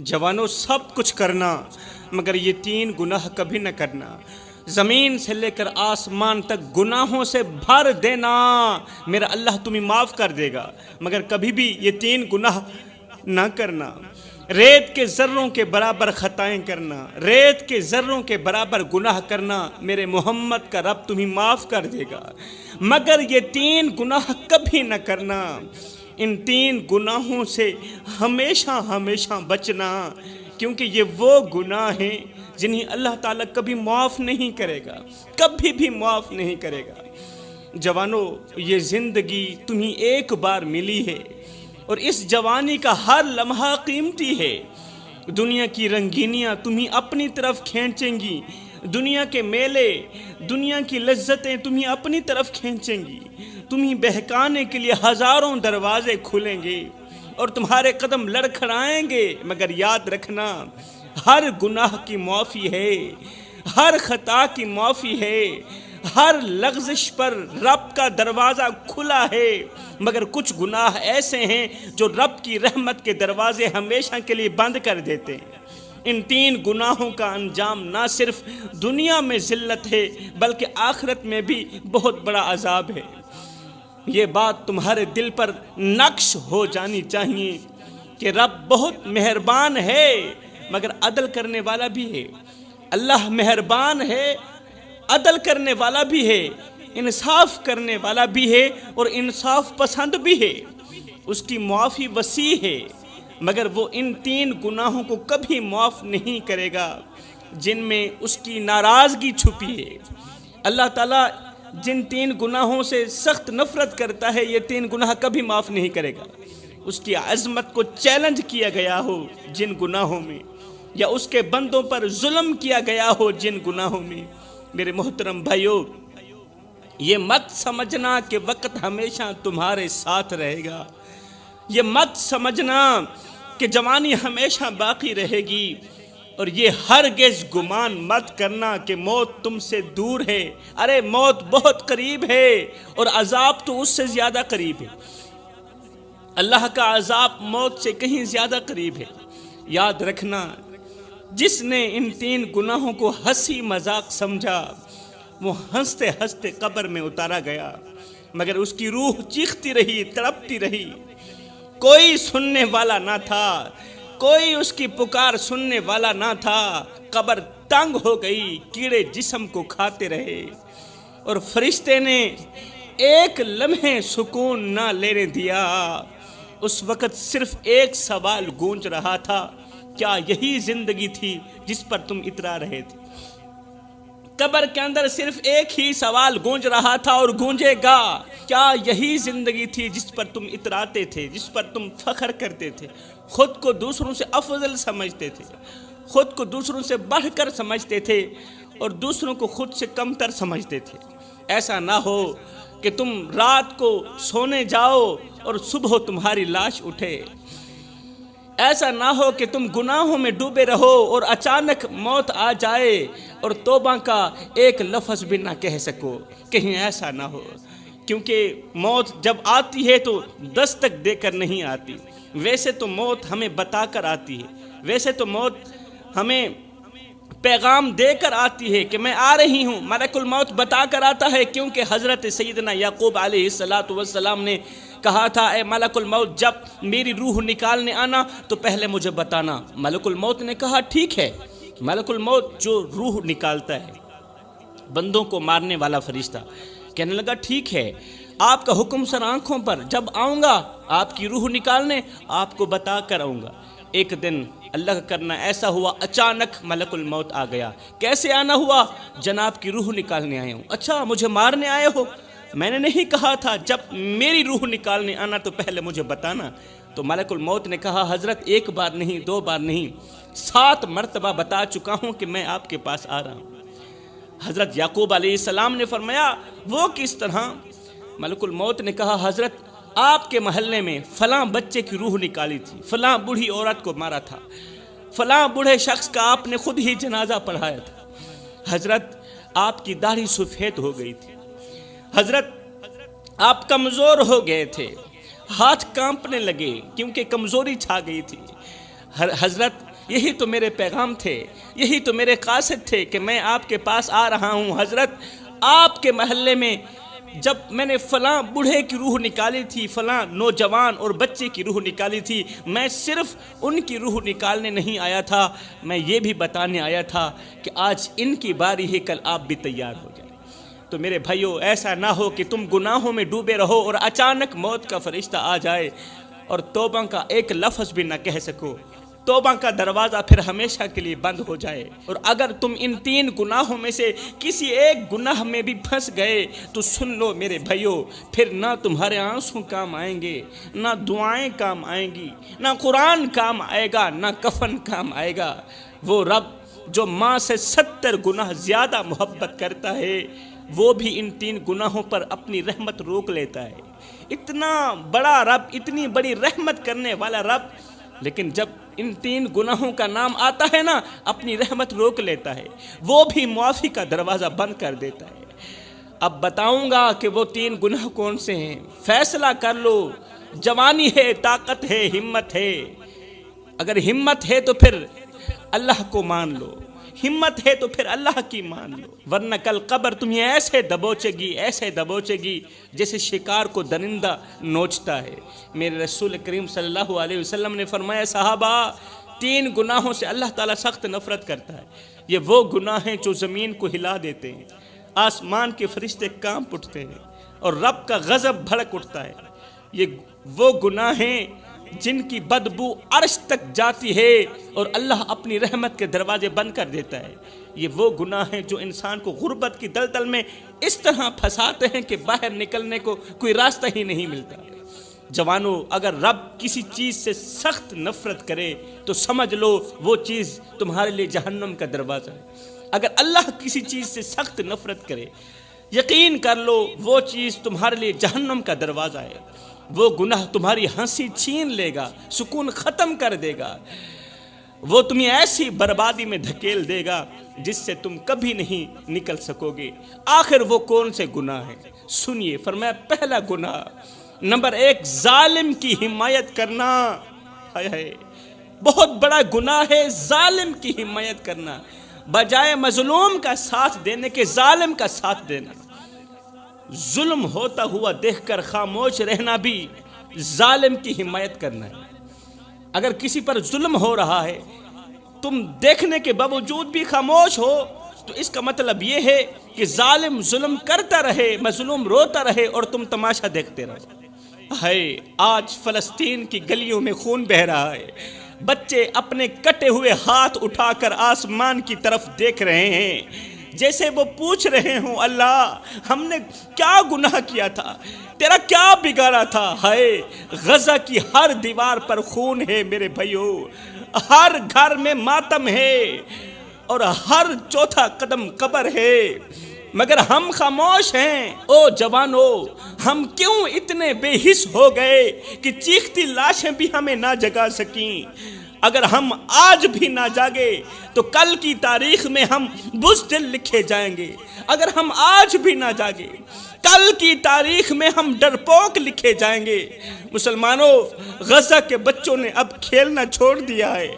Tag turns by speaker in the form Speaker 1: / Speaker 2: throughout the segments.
Speaker 1: جوانوں سب کچھ کرنا مگر یہ 3 گناہ کبھی نہ کرنا۔ زمین سے لے کر آسمان تک گناہوں سے بھر دینا، میرا اللہ تمہیں معاف کر دے گا، مگر کبھی بھی یہ 3 گناہ نہ کرنا۔ ریت کے ذروں کے برابر خطائیں کرنا، ریت کے ذروں کے برابر گناہ کرنا، میرے محمد کا رب تمہیں معاف کر دے گا، مگر یہ 3 گناہ کبھی نہ کرنا۔ ان 3 گناہوں سے ہمیشہ ہمیشہ بچنا، کیونکہ یہ وہ گناہ ہیں جنہیں اللہ تعالیٰ کبھی معاف نہیں کرے گا، کبھی بھی معاف نہیں کرے گا۔ جوانوں، یہ زندگی تمہیں ایک بار ملی ہے اور اس جوانی کا ہر لمحہ قیمتی ہے۔ دنیا کی رنگینیاں تمہیں اپنی طرف کھینچیں گی، دنیا کے میلے، دنیا کی لذتیں تمہیں اپنی طرف کھینچیں گی، تمہیں بہکانے کے لیے ہزاروں دروازے کھلیں گے اور تمہارے قدم لڑکھڑائیں گے، مگر یاد رکھنا ہر گناہ کی معافی ہے، ہر خطا کی معافی ہے، ہر لغزش پر رب کا دروازہ کھلا ہے، مگر کچھ گناہ ایسے ہیں جو رب کی رحمت کے دروازے ہمیشہ کے لیے بند کر دیتے ہیں۔ ان 3 گناہوں کا انجام نہ صرف دنیا میں ذلت ہے بلکہ آخرت میں بھی بہت بڑا عذاب ہے۔ یہ بات تمہارے دل پر نقش ہو جانی چاہیے کہ رب بہت مہربان ہے مگر عدل کرنے والا بھی ہے۔ اللہ مہربان ہے، عدل کرنے والا بھی ہے، انصاف کرنے والا بھی ہے اور انصاف پسند بھی ہے۔ اس کی معافی وسیع ہے، مگر وہ ان 3 گناہوں کو کبھی معاف نہیں کرے گا جن میں اس کی ناراضگی چھپی ہے۔ اللہ تعالیٰ جن 3 گناہوں سے سخت نفرت کرتا ہے، یہ 3 گناہ کبھی معاف نہیں کرے گا۔ اس کی عظمت کو چیلنج کیا گیا ہو جن گناہوں میں، یا اس کے بندوں پر ظلم کیا گیا ہو جن گناہوں میں، میرے محترم بھائیوں، یہ مت سمجھنا کہ وقت ہمیشہ تمہارے ساتھ رہے گا، یہ مت سمجھنا کہ جوانی ہمیشہ باقی رہے گی، اور یہ ہرگز گمان مت کرنا کہ موت تم سے دور ہے۔ ارے موت بہت قریب ہے اور عذاب تو اس سے زیادہ قریب ہے۔ اللہ کا عذاب موت سے کہیں زیادہ قریب ہے۔ یاد رکھنا، جس نے ان 3 گناہوں کو ہنسی مذاق سمجھا وہ ہنستے ہنستے قبر میں اتارا گیا، مگر اس کی روح چیختی رہی، تڑپتی رہی۔ کوئی سننے والا نہ تھا، کوئی اس کی پکار سننے والا نہ تھا۔ قبر تنگ ہو گئی، کیڑے جسم کو کھاتے رہے اور فرشتے نے ایک لمحے سکون نہ لینے دیا۔ اس وقت صرف ایک سوال گونج رہا تھا، کیا یہی زندگی تھی جس پر تم اترا رہے تھے؟ قبر کے اندر صرف ایک ہی سوال گونج رہا تھا اور گونجے گا، کیا یہی زندگی تھی جس پر تم اتراتے تھے، جس پر تم فخر کرتے تھے، خود کو دوسروں سے افضل سمجھتے تھے، خود کو دوسروں سے بڑھ کر سمجھتے تھے اور دوسروں کو خود سے کمتر سمجھتے تھے؟ ایسا نہ ہو کہ تم رات کو سونے جاؤ اور صبح تمہاری لاش اٹھے، ایسا نہ ہو کہ تم گناہوں میں ڈوبے رہو اور اچانک موت آ جائے اور توبہ کا ایک لفظ بھی نہ کہہ سکو، کہیں ایسا نہ ہو، کیونکہ موت جب آتی ہے تو دستک دے کر نہیں آتی۔ ویسے تو موت ہمیں بتا کر آتی ہے، ویسے تو موت ہمیں پیغام دے کر آتی ہے کہ میں آ رہی ہوں، ملک الموت بتا کر آتا ہے، کیونکہ حضرت سیدنا یعقوب علیہ السلام نے کہا تھا، اے ملک الموت جب میری روح نکالنے آنا تو پہلے مجھے بتانا۔ ملک الموت نے کہا ٹھیک ہے۔ ملک الموت جو روح نکالتا ہے، بندوں کو مارنے والا فرشتہ، کہنے لگا ٹھیک ہے، آپ کا حکم سر آنکھوں پر، جب آؤں گا آپ کی روح نکالنے آپ کو بتا کر آؤں گا۔ ایک دن اللہ کا کرنا ایسا ہوا، اچانک ملک الموت آ گیا۔ کیسے آنا ہوا؟ جناب کی روح نکالنے آئے ہوں۔ اچھا مجھے مارنے آئے ہو؟ میں نے نہیں کہا تھا جب میری روح نکالنے آنا تو پہلے مجھے بتانا۔ تو ملک الموت نے کہا حضرت 1 بار نہیں 2 بار نہیں 7 مرتبہ بتا چکا ہوں کہ میں آپ کے پاس آ رہا ہوں۔ حضرت یعقوب علیہ السلام نے فرمایا وہ کس طرح؟ ملک الموت نے کہا حضرت آپ کے محلے میں فلاں بچے کی روح نکالی تھی، فلاں بوڑھی عورت کو مارا تھا، فلاں بوڑھے شخص کا آپ نے خود ہی جنازہ پڑھایا تھا، حضرت آپ کی داڑھی سفید ہو گئی تھی، حضرت آپ کمزور ہو گئے تھے، ہاتھ کانپنے لگے کیونکہ کمزوری چھا گئی تھی، حضرت یہی تو میرے پیغام تھے، یہی تو میرے قاصد تھے کہ میں آپ کے پاس آ رہا ہوں حضرت۔ آپ کے محلے میں جب میں نے فلاں بوڑھے کی روح نکالی تھی، فلاں نوجوان اور بچے کی روح نکالی تھی، میں صرف ان کی روح نکالنے نہیں آیا تھا، میں یہ بھی بتانے آیا تھا کہ آج ان کی باری ہے، کل آپ بھی تیار ہو جائیں۔ تو میرے بھائیو، ایسا نہ ہو کہ تم گناہوں میں ڈوبے رہو اور اچانک موت کا فرشتہ آ جائے اور توبہ کا ایک لفظ بھی نہ کہہ سکو، توبہ کا دروازہ پھر ہمیشہ کے لیے بند ہو جائے۔ اور اگر تم ان 3 گناہوں میں سے کسی ایک گناہ میں بھی پھنس گئے تو سن لو میرے بھائیو، پھر نہ تمہارے آنسو کام آئیں گے، نہ دعائیں کام آئیں گی، نہ قرآن کام آئے گا، نہ کفن کام آئے گا۔ وہ رب جو ماں سے 70 گناہ زیادہ محبت کرتا ہے، وہ بھی ان 3 گناہوں پر اپنی رحمت روک لیتا ہے۔ اتنا بڑا رب، اتنی بڑی رحمت کرنے والا رب، لیکن جب ان 3 گناہوں کا نام آتا ہے نا، اپنی رحمت روک لیتا ہے، وہ بھی معافی کا دروازہ بند کر دیتا ہے۔ اب بتاؤں گا کہ وہ 3 گناہ کون سے ہیں، فیصلہ کر لو۔ جوانی ہے، طاقت ہے، ہمت ہے۔ اگر ہمت ہے تو پھر اللہ کو مان لو، ہمت ہے تو پھر اللہ کی مان لو، ورنہ کل قبر تمہیں ایسے دبوچے گی، ایسے دبوچے گی جیسے شکار کو درندہ نوچتا ہے۔ میرے رسول کریم صلی اللہ علیہ وسلم نے فرمایا، صحابہ، 3 گناہوں سے اللہ تعالیٰ سخت نفرت کرتا ہے۔ یہ وہ گناہ ہیں جو زمین کو ہلا دیتے ہیں، آسمان کے فرشتے کانپ اٹھتے ہیں اور رب کا غضب بھڑک اٹھتا ہے۔ یہ وہ گناہ ہیں جن کی بدبو عرش تک جاتی ہے اور اللہ اپنی رحمت کے دروازے بند کر دیتا ہے۔ یہ وہ گناہ ہیں جو انسان کو غربت کی دلدل میں اس طرح پھنساتے ہیں کہ باہر نکلنے کو کوئی راستہ ہی نہیں ملتا۔ جوانو، اگر رب کسی چیز سے سخت نفرت کرے تو سمجھ لو وہ چیز تمہارے لیے جہنم کا دروازہ ہے۔ اگر اللہ کسی چیز سے سخت نفرت کرے، یقین کر لو وہ چیز تمہارے لیے جہنم کا دروازہ ہے۔ وہ گناہ تمہاری ہنسی چھین لے گا، سکون ختم کر دے گا، وہ تمہیں ایسی بربادی میں دھکیل دے گا جس سے تم کبھی نہیں نکل سکو گے۔ آخر وہ کون سے گناہ ہیں؟ سنیے، فرمایا پہلا گناہ، نمبر 1، ظالم کی حمایت کرنا۔ ہائے ہائے، بہت بڑا گناہ ہے ظالم کی حمایت کرنا، بجائے مظلوم کا ساتھ دینے کے ظالم کا ساتھ دینا۔ ظلم ہوتا ہوا دیکھ کر خاموش رہنا بھی ظالم کی حمایت کرنا ہے۔ اگر کسی پر ظلم ہو رہا ہے، تم دیکھنے کے باوجود بھی خاموش ہو تو اس کا مطلب یہ ہے کہ ظالم ظلم کرتا رہے، مظلوم روتا رہے اور تم تماشا دیکھتے رہو۔ ہائے، آج فلسطین کی گلیوں میں خون بہہ رہا ہے، بچے اپنے کٹے ہوئے ہاتھ اٹھا کر آسمان کی طرف دیکھ رہے ہیں، جیسے وہ پوچھ رہے ہوں، اللہ ہم نے کیا گناہ کیا تھا، تیرا کیا بگاڑا تھا۔ ہائے، غزہ کی ہر دیوار پر خون ہے میرے بھائیو، ہر گھر میں ماتم ہے اور ہر چوتھا قدم قبر ہے، مگر ہم خاموش ہیں۔ او جوانو، ہم کیوں اتنے بے حس ہو گئے کہ چیختی لاشیں بھی ہمیں نہ جگا سکیں؟ اگر ہم آج بھی نہ جاگے تو کل کی تاریخ میں ہم بزدل لکھے جائیں گے۔ اگر ہم آج بھی نہ جاگے، کل کی تاریخ میں ہم ڈرپوک لکھے جائیں گے۔ مسلمانوں، غزہ کے بچوں نے اب کھیلنا چھوڑ دیا ہے،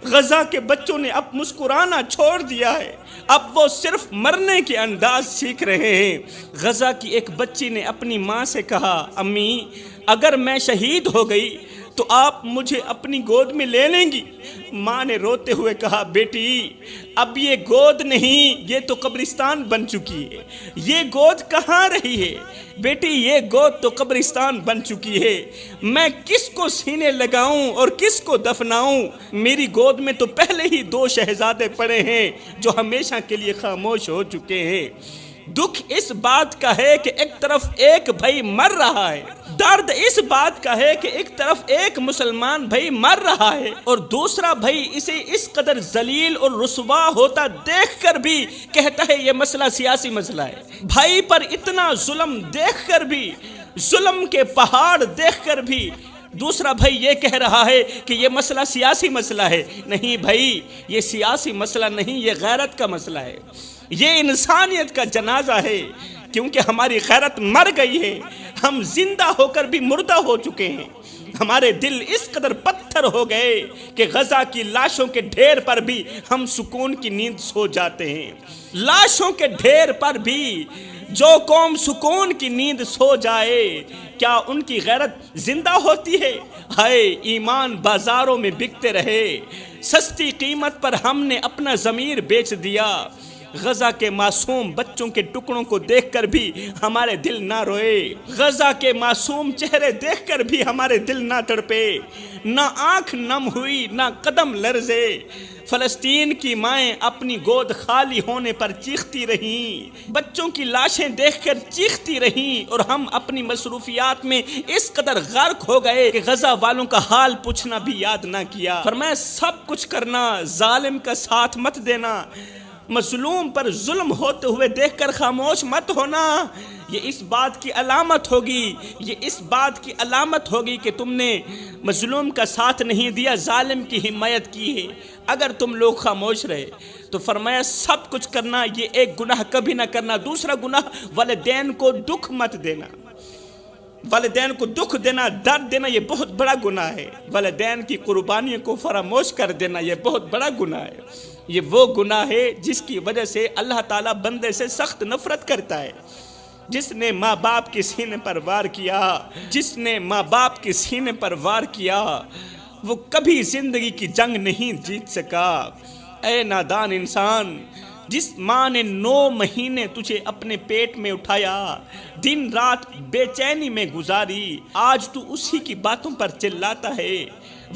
Speaker 1: غزہ کے بچوں نے اب مسکرانا چھوڑ دیا ہے، اب وہ صرف مرنے کے انداز سیکھ رہے ہیں۔ غزہ کی ایک بچی نے اپنی ماں سے کہا، امی اگر میں شہید ہو گئی تو آپ مجھے اپنی گود میں لے لیں گی؟ ماں نے روتے ہوئے کہا، بیٹی اب یہ گود نہیں، یہ تو قبرستان بن چکی ہے، یہ گود کہاں رہی ہے بیٹی، یہ گود تو قبرستان بن چکی ہے، میں کس کو سینے لگاؤں اور کس کو دفناؤں؟ میری گود میں تو پہلے ہی 2 شہزادے پڑے ہیں جو ہمیشہ کے لیے خاموش ہو چکے ہیں۔ دکھ اس بات کا ہے کہ ایک طرف ایک بھائی مر رہا ہے، درد اس بات کا ہے کہ ایک طرف ایک مسلمان بھائی مر رہا ہے اور دوسرا بھائی اسے اس قدر ذلیل اور رسوا ہوتا دیکھ کر بھی کہتا ہے یہ مسئلہ سیاسی مسئلہ ہے۔ بھائی پر اتنا ظلم دیکھ کر بھی، ظلم کے پہاڑ دیکھ کر بھی دوسرا بھائی یہ کہہ رہا ہے کہ یہ مسئلہ سیاسی مسئلہ ہے۔ نہیں بھائی، یہ سیاسی مسئلہ نہیں، یہ غیرت کا مسئلہ ہے، یہ انسانیت کا جنازہ ہے، کیونکہ ہماری غیرت مر گئی ہے، ہم زندہ ہو کر بھی مردہ ہو چکے ہیں، ہمارے دل اس قدر پتھر ہو گئے کہ غزہ کی لاشوں کے ڈھیر پر بھی ہم سکون کی نیند سو جاتے ہیں۔ لاشوں کے ڈھیر پر بھی جو قوم سکون کی نیند سو جائے، کیا ان کی غیرت زندہ ہوتی ہے؟ ہائے ایمان بازاروں میں بکتے رہے، سستی قیمت پر ہم نے اپنا ضمیر بیچ دیا۔ غزہ کے معصوم بچوں کے ٹکڑوں کو دیکھ کر بھی ہمارے دل نہ روئے، غزہ کے معصوم چہرے دیکھ کر بھی ہمارے دل نہ تڑپے، نہ آنکھ نم ہوئی، نہ قدم لرزے۔ فلسطین کی مائیں اپنی گود خالی ہونے پر چیختی رہیں، بچوں کی لاشیں دیکھ کر چیختی رہیں، اور ہم اپنی مصروفیات میں اس قدر غرق ہو گئے کہ غزہ والوں کا حال پوچھنا بھی یاد نہ کیا۔ فرمایا سب کچھ کرنا، ظالم کا ساتھ مت دینا، مظلوم پر ظلم ہوتے ہوئے دیکھ کر خاموش مت ہونا۔ یہ اس بات کی علامت ہوگی، یہ اس بات کی علامت ہوگی کہ تم نے مظلوم کا ساتھ نہیں دیا، ظالم کی حمایت کی ہے۔ اگر تم لوگ خاموش رہے تو فرمایا سب کچھ کرنا، یہ ایک گناہ کبھی نہ کرنا۔ دوسرا گناہ، والدین کو دکھ مت دینا۔ والدین کو دکھ دینا، درد دینا، یہ بہت بڑا گناہ ہے۔ والدین کی قربانیوں کو فراموش کر دینا، یہ بہت بڑا گناہ ہے۔ یہ وہ گناہ ہے جس کی وجہ سے اللہ تعالیٰ بندے سے سخت نفرت کرتا ہے۔ جس نے ماں باپ کے سینے پر وار کیا، جس نے ماں باپ کے سینے پر وار کیا، وہ کبھی زندگی کی جنگ نہیں جیت سکا۔ اے نادان انسان، جس ماں نے 9 مہینے تجھے اپنے پیٹ میں اٹھایا، دن رات بے چینی میں گزاری، آج تو اسی کی باتوں پر چلاتا ہے۔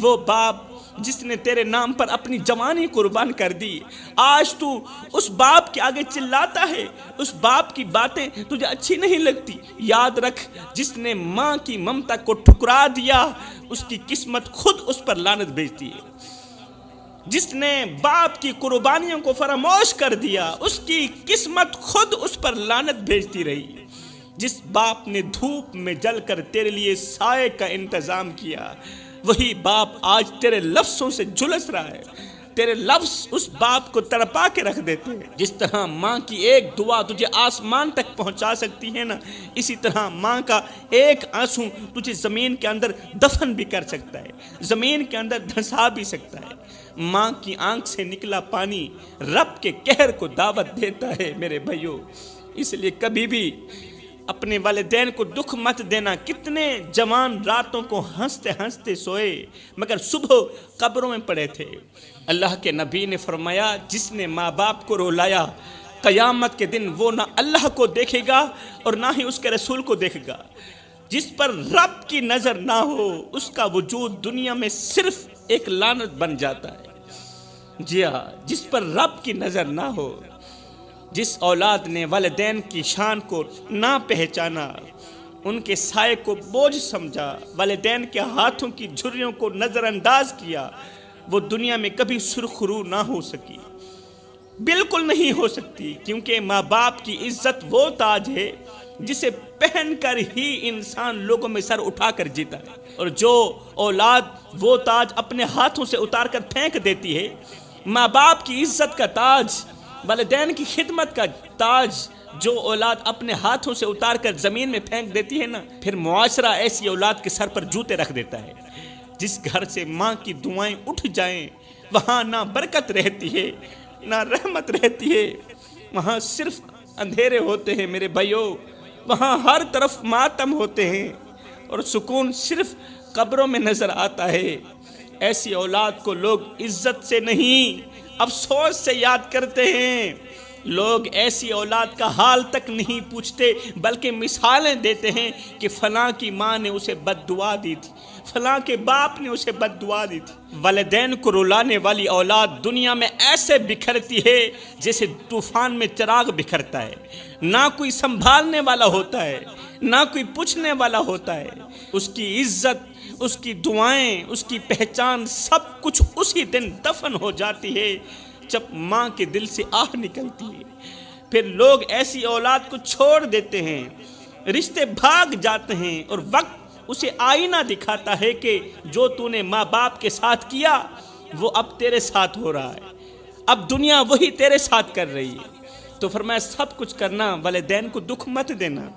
Speaker 1: وہ باپ جس نے تیرے نام پر اپنی جوانی قربان کر دی، آج تو اس باپ کے آگے چلاتا ہے، اس باپ کی باتیں تجھے اچھی نہیں لگتی۔ یاد رکھ، جس نے ماں کی ممتا کو ٹھکرا دیا، اس کی قسمت خود اس پر لعنت بھیجتی ہے۔ جس نے باپ کی قربانیوں کو فراموش کر دیا، اس کی قسمت خود اس پر لعنت بھیجتی رہی۔ جس باپ نے دھوپ میں جل کر تیرے لیے سائے کا انتظام کیا، وہی باپ آج تیرے لفظوں سے جھلس رہا ہے۔ تیرے لفظ اس باپ کو تڑپا کے رکھ دیتے ہیں۔ جس طرح ماں کی ایک دعا تجھے آسمان تک پہنچا سکتی ہے نا، اسی طرح ماں کا ایک آنسو تجھے زمین کے اندر دفن بھی کر سکتا ہے، زمین کے اندر دھنسا بھی سکتا ہے۔ ماں کی آنکھ سے نکلا پانی رب کے قہر کو دعوت دیتا ہے میرے بھائیو۔ اس لیے کبھی بھی اپنے والدین کو دکھ مت دینا۔ کتنے جوان راتوں کو ہنستے ہنستے سوئے مگر صبح قبروں میں پڑے تھے۔ اللہ کے نبی نے فرمایا، جس نے ماں باپ کو رلایا، قیامت کے دن وہ نہ اللہ کو دیکھے گا اور نہ ہی اس کے رسول کو دیکھے گا۔ جس پر رب کی نظر نہ ہو، اس کا وجود دنیا میں صرف ایک لعنت بن جاتا ہے۔ جی ہاں، جس پر رب کی نظر نہ ہو، جس اولاد نے والدین کی شان کو نہ پہچانا، ان کے سائے کو بوجھ سمجھا، والدین کے ہاتھوں کی جھریوں کو نظر انداز کیا، وہ دنیا میں کبھی سرخرو نہ ہو سکی، بالکل نہیں ہو سکتی۔ کیونکہ ماں باپ کی عزت وہ تاج ہے جسے پہن کر ہی انسان لوگوں میں سر اٹھا کر جیتا ہے، اور جو اولاد وہ تاج اپنے ہاتھوں سے اتار کر پھینک دیتی ہے، ماں باپ کی عزت کا تاج، والدین کی خدمت کا تاج جو اولاد اپنے ہاتھوں سے اتار کر زمین میں پھینک دیتی ہے نا، پھر معاشرہ ایسی اولاد کے سر پر جوتے رکھ دیتا ہے۔ جس گھر سے ماں کی دعائیں اٹھ جائیں، وہاں نہ برکت رہتی ہے نہ رحمت رہتی ہے، وہاں صرف اندھیرے ہوتے ہیں میرے بھائیوں، وہاں ہر طرف ماتم ہوتے ہیں، اور سکون صرف قبروں میں نظر آتا ہے۔ ایسی اولاد کو لوگ عزت سے نہیں افسوس سے یاد کرتے ہیں۔ لوگ ایسی اولاد کا حال تک نہیں پوچھتے، بلکہ مثالیں دیتے ہیں کہ فلاں کی ماں نے اسے بد دعا دی تھی، فلاں کے باپ نے اسے بد دعا دی تھی۔ والدین کو رلانے والی اولاد دنیا میں ایسے بکھرتی ہے جیسے طوفان میں چراغ بکھرتا ہے، نہ کوئی سنبھالنے والا ہوتا ہے، نہ کوئی پوچھنے والا ہوتا ہے۔ اس کی عزت، اس کی دعائیں، اس کی پہچان، سب کچھ اسی دن دفن ہو جاتی ہے جب ماں کے دل سے آہ نکلتی ہے۔ پھر لوگ ایسی اولاد کو چھوڑ دیتے ہیں، رشتے بھاگ جاتے ہیں، اور وقت اسے آئینہ دکھاتا ہے کہ جو تو نے ماں باپ کے ساتھ کیا وہ اب تیرے ساتھ ہو رہا ہے، اب دنیا وہی تیرے ساتھ کر رہی ہے۔ تو فرمایا سب کچھ کرنا، والدین کو دکھ مت دینا،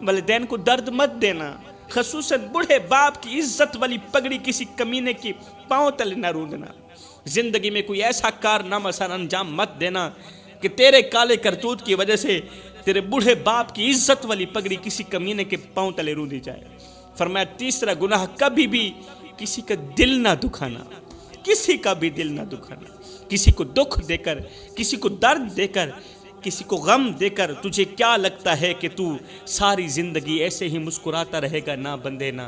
Speaker 1: والدین کو درد مت دینا، خصوصاً بوڑھے باپ کی عزت والی پگڑی کسی کمینے کی پاؤں تلے نہ روندنا۔ زندگی میں کوئی ایسا کارنامہ سر انجام مت دینا کہ تیرے کالے کرتوت کی وجہ سے تیرے بوڑھے باپ کی عزت والی پگڑی کسی کمینے کے پاؤں تلے روندی جائے۔ فرمایا تیسرا گناہ، کبھی بھی کسی کا دل نہ دکھانا، کسی کا بھی دل نہ دکھانا۔ کسی کو دکھ دے کر، کسی کو درد دے کر، کسی کو غم دے کر تجھے کیا لگتا ہے کہ تو ساری زندگی ایسے ہی مسکراتا رہے گا؟ نہ بندے نہ،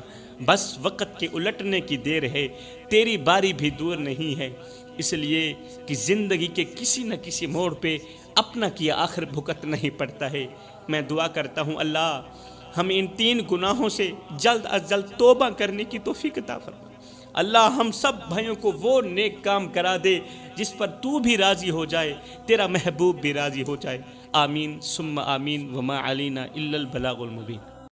Speaker 1: بس وقت کے الٹنے کی دیر ہے، تیری باری بھی دور نہیں ہے۔ اس لیے کہ زندگی کے کسی نہ کسی موڑ پہ اپنا کیا آخر بھگت نہیں پڑتا ہے۔ میں دعا کرتا ہوں اللہ ہمیں ان 3 گناہوں سے جلد از جلد توبہ کرنے کی توفیق عطا فرما۔ اللہ ہم سب بھائیوں کو وہ نیک کام کرا دے جس پر تو بھی راضی ہو جائے، تیرا محبوب بھی راضی ہو جائے۔ آمین ثم آمین، وما علینا الا البلاغ المبین۔